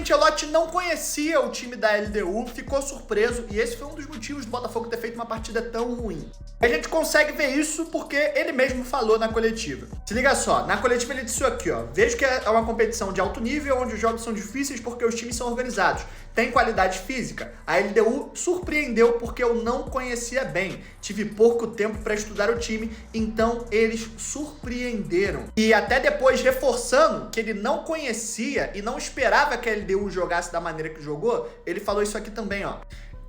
Ancelotti não conhecia o time da LDU, ficou surpreso e esse foi um dos motivos do Botafogo ter feito uma partida tão ruim. A gente consegue ver isso porque ele mesmo falou na coletiva. Se liga só, na coletiva ele disse isso aqui, ó. Vejo que é uma competição de alto nível, onde os jogos são difíceis porque os times são organizados. Tem qualidade física. A LDU surpreendeu porque eu não conhecia bem. Tive pouco tempo para estudar o time, então eles surpreenderam. E até depois, reforçando que ele não conhecia e não esperava que a LDU jogasse da maneira que jogou, ele falou isso aqui também, ó.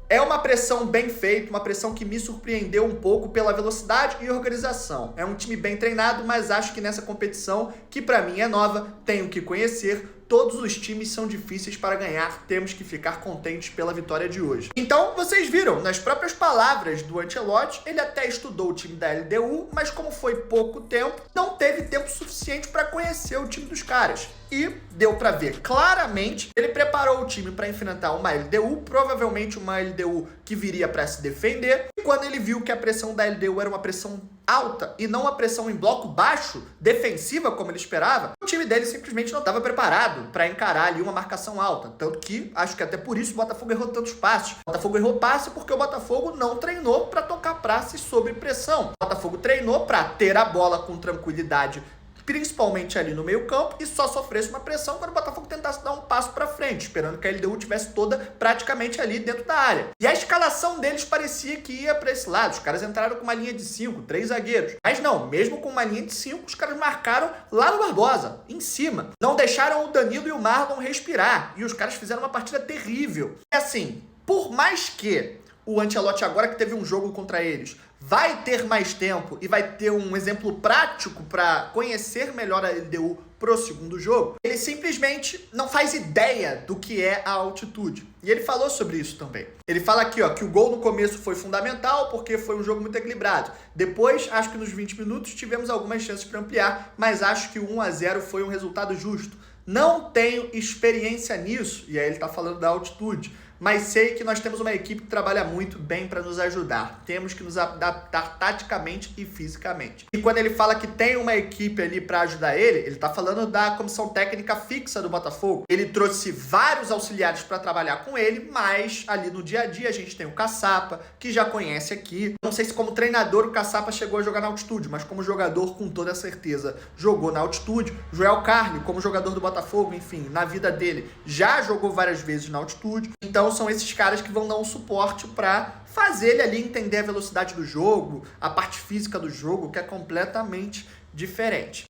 É uma pressão bem feita, uma pressão que me surpreendeu um pouco pela velocidade e organização. É um time bem treinado, mas acho que nessa competição, que pra mim é nova, tenho que conhecer. Todos os times são difíceis para ganhar, temos que ficar contentes pela vitória de hoje. Então, vocês viram, nas próprias palavras do Ancelotti, ele até estudou o time da LDU, mas como foi pouco tempo, não teve tempo suficiente para conhecer o time dos caras. E deu para ver claramente, ele preparou o time para enfrentar uma LDU, provavelmente uma LDU que viria para se defender, e quando ele viu que a pressão da LDU era uma pressão alta e não uma pressão em bloco baixo, defensiva como ele esperava, o time dele simplesmente não estava preparado para encarar ali uma marcação alta. Tanto que, acho que até por isso o Botafogo errou tantos passes. O Botafogo errou passe porque o Botafogo não treinou para tocar passes sob pressão. O Botafogo treinou para ter a bola com tranquilidade, principalmente ali no meio campo, e só sofresse uma pressão quando o Botafogo tentasse dar um passo para frente, esperando que a LDU tivesse toda praticamente ali dentro da área. E a escalação deles parecia que ia para esse lado. Os caras entraram com uma linha de 5, 3 zagueiros. Mas não, mesmo com uma linha de 5, os caras marcaram lá no Barbosa, em cima. Não deixaram o Danilo e o Marlon respirar. E os caras fizeram uma partida terrível. E assim, por mais que o Ancelotti, agora que teve um jogo contra eles, vai ter mais tempo e vai ter um exemplo prático para conhecer melhor a LDU pro segundo jogo, ele simplesmente não faz ideia do que é a altitude. E ele falou sobre isso também. Ele fala aqui, ó, que o gol no começo foi fundamental porque foi um jogo muito equilibrado. Depois, acho que nos 20 minutos tivemos algumas chances para ampliar, mas acho que o 1-0 foi um resultado justo. Não tenho experiência nisso, e aí ele tá falando da altitude, mas sei que nós temos uma equipe que trabalha muito bem para nos ajudar. Temos que nos adaptar taticamente e fisicamente. E quando ele fala que tem uma equipe ali para ajudar ele tá falando da comissão técnica fixa do Botafogo. Ele trouxe vários auxiliares para trabalhar com ele, mas ali no dia a dia a gente tem o Caçapa, que já conhece aqui. Não sei se como treinador o Caçapa chegou a jogar na altitude, mas como jogador, com toda certeza, jogou na altitude. Joel Carli, como jogador do Botafogo, enfim, na vida dele, já jogou várias vezes na altitude. Então são esses caras que vão dar um suporte para fazer ele ali entender a velocidade do jogo, a parte física do jogo, que é completamente diferente.